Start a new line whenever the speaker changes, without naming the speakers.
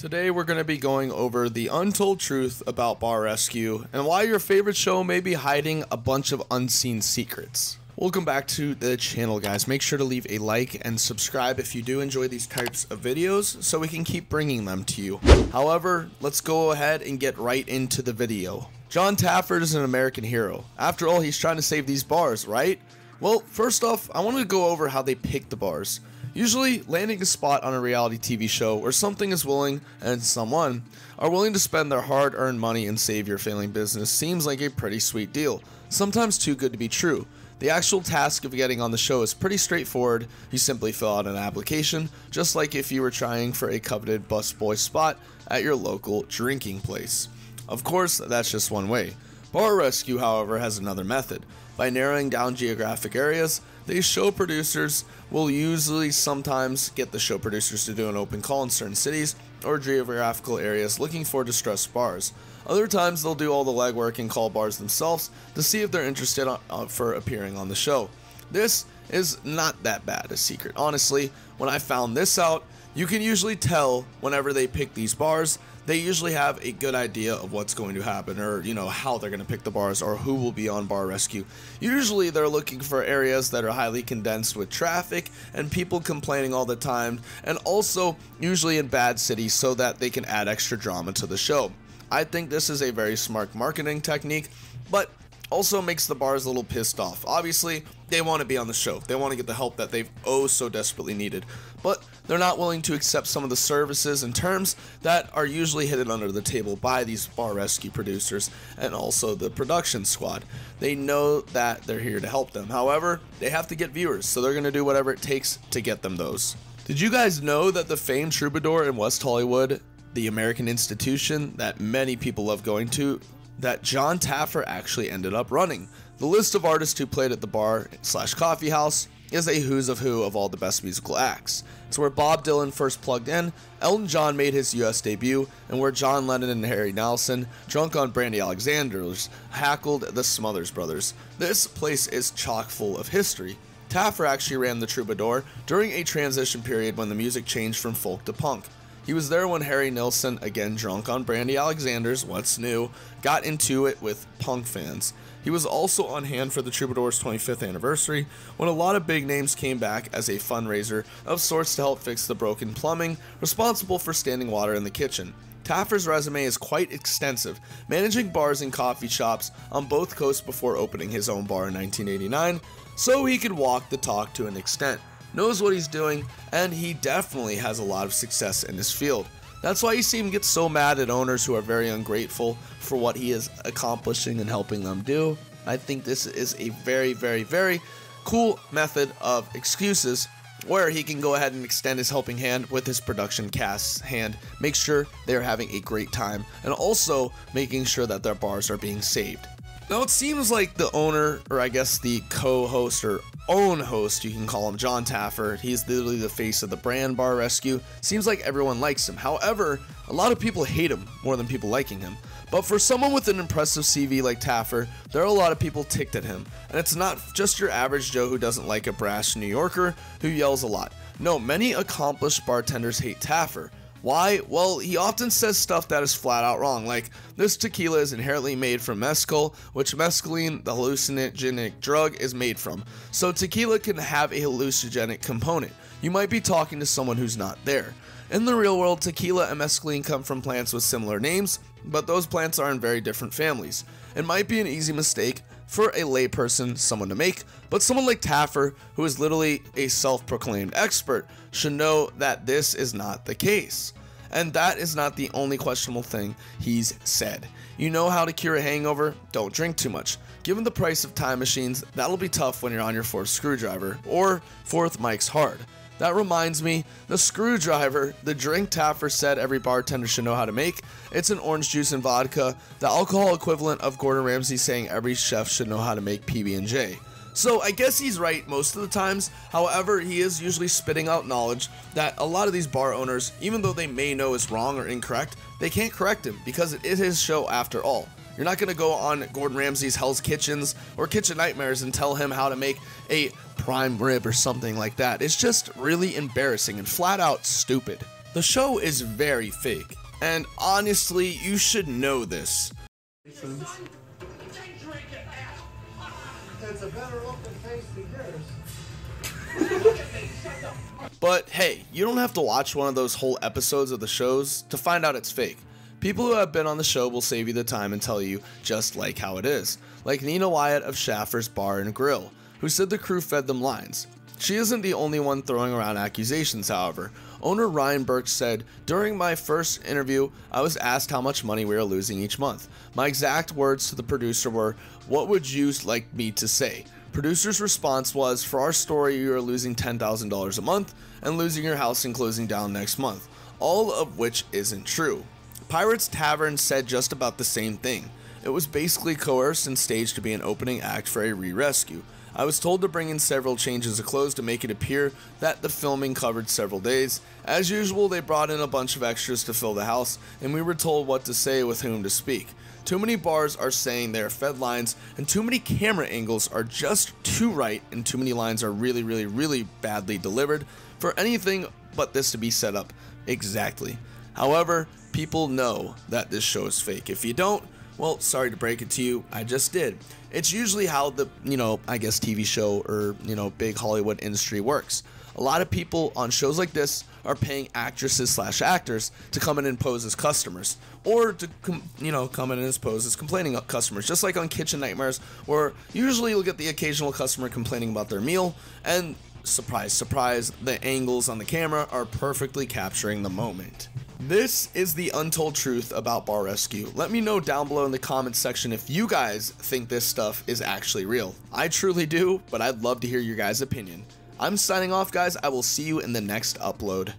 Today we're going to be going over the untold truth about Bar Rescue and why your favorite show may be hiding a bunch of unseen secrets. Welcome back to the channel, guys. Make sure to leave a like and subscribe if you do enjoy these types of videos so we can keep bringing them to you. However, let's go ahead and get right into the video. Jon Taffer is an American hero. After all, he's trying to save these bars, right? Well, first off, I wanted to go over how they pick the bars. Usually, landing a spot on a reality TV show where something is willing and someone are willing to spend their hard-earned money and save your failing business seems like a pretty sweet deal. Sometimes too good to be true. The actual task of getting on the show is pretty straightforward. You simply fill out an application, just like if you were trying for a coveted busboy spot at your local drinking place. Of course, that's just one way. Bar Rescue, however, has another method. By narrowing down geographic areas, these show producers will usually sometimes get the show producers to do an open call in certain cities or geographical areas looking for distressed bars. Other times they'll do all the legwork and call bars themselves to see if they're interested for appearing on the show. This is not that bad a secret. Honestly, when I found this out, you can usually tell whenever they pick these bars, they usually have a good idea of what's going to happen, or how they're going to pick the bars or who will be on Bar Rescue. Usually they're looking for areas that are highly condensed with traffic and people complaining all the time, and also usually in bad cities so that they can add extra drama to the show. I think this is a very smart marketing technique, but also makes the bars a little pissed off. Obviously, they want to be on the show. They want to get the help that they've so desperately needed, but they're not willing to accept some of the services and terms that are usually hidden under the table by these Bar Rescue producers and also the production squad. They know that they're here to help them. However, they have to get viewers, so they're going to do whatever it takes to get them those. Did you guys know that the famed Troubadour in West Hollywood, the American institution that many people love going to, that Jon Taffer actually ended up running? The list of artists who played at the bar/coffee house is a who's of who of all the best musical acts. It's where Bob Dylan first plugged in, Elton John made his US debut, and where John Lennon and Harry Nilsson, drunk on Brandy Alexander's, hackled the Smothers Brothers. This place is chock full of history. Taffer actually ran the Troubadour during a transition period when the music changed from folk to punk. He was there when Harry Nilsson, again drunk on Brandy Alexander's What's New, got into it with punk fans. He was also on hand for the Troubadour's 25th anniversary, when a lot of big names came back as a fundraiser of sorts to help fix the broken plumbing responsible for standing water in the kitchen. Taffer's resume is quite extensive, managing bars and coffee shops on both coasts before opening his own bar in 1989, so he could walk the talk to an extent. Knows what he's doing, and he definitely has a lot of success in his field. That's why you see him get so mad at owners who are very ungrateful for what he is accomplishing and helping them do. I think this is a very cool method of excuses where he can go ahead and extend his helping hand with his production cast's hand, make sure they're having a great time, and also making sure that their bars are being saved. Now it seems like the owner, or I guess the co-host or own host, you can call him, Jon Taffer, he's literally the face of the brand Bar Rescue. Seems like everyone likes him. However, a lot of people hate him more than people liking him. But for someone with an impressive CV like Taffer, there are a lot of people ticked at him. And it's not just your average Joe who doesn't like a brash New Yorker who yells a lot. No, many accomplished bartenders hate Taffer. Why? Well, he often says stuff that is flat out wrong, like this tequila is inherently made from mezcal, which mescaline, the hallucinogenic drug, is made from. So tequila can have a hallucinogenic component. You might be talking to someone who's not there. In the real world, tequila and mescaline come from plants with similar names, but those plants are in very different families. It might be an easy mistake for a layperson, someone to make, but someone like Taffer, who is literally a self-proclaimed expert, should know that this is not the case. And that is not the only questionable thing he's said. You know how to cure a hangover? Don't drink too much. Given the price of time machines, that'll be tough when you're on your fourth screwdriver, or fourth Mike's Hard. That reminds me, the screwdriver, the drink Taffer said every bartender should know how to make. It's an orange juice and vodka, the alcohol equivalent of Gordon Ramsay saying every chef should know how to make PB&J. So I guess he's right most of the times. However, he is usually spitting out knowledge that a lot of these bar owners, even though they may know is wrong or incorrect, they can't correct him because it is his show after all. You're not going to go on Gordon Ramsay's Hell's Kitchens or Kitchen Nightmares and tell him how to make a prime rib or something like that. It's just really embarrassing and flat out stupid. The show is very fake, and honestly, you should know this.
It's a better looking face than yours.
But hey, you don't have to watch one of those whole episodes of the shows to find out it's fake. People who have been on the show will save you the time and tell you just like how it is. Like Nina Wyatt of Schaffer's Bar and Grill, who said the crew fed them lines. She isn't the only one throwing around accusations, however. Owner Ryan Birch said, "During my first interview, I was asked how much money we were losing each month. My exact words to the producer were, 'What would you like me to say?' Producer's response was, 'For our story, you are losing $10,000 a month and losing your house and closing down next month,' all of which isn't true." Pirates Tavern said just about the same thing. It was basically coerced and staged to be an opening act for a re-rescue. I was told to bring in several changes of clothes to make it appear that the filming covered several days. As usual, they brought in a bunch of extras to fill the house, and we were told what to say with whom to speak. Too many bars are saying they are fed lines, and too many camera angles are just too right, and too many lines are really badly delivered for anything but this to be set up exactly. However, people know that this show is fake. If you don't, well, sorry to break it to you, I just did. It's usually how the, I guess TV show or, big Hollywood industry works. A lot of people on shows like this are paying actresses / actors to come in and pose as customers, or to come in and pose as complaining customers, just like on Kitchen Nightmares, where usually you'll get the occasional customer complaining about their meal, and surprise, surprise, the angles on the camera are perfectly capturing the moment. This is the untold truth about Bar Rescue. Let me know down below in the comments section if you guys think this stuff is actually real. I truly do, but I'd love to hear your guys' opinion. I'm signing off, guys. I will see you in the next upload.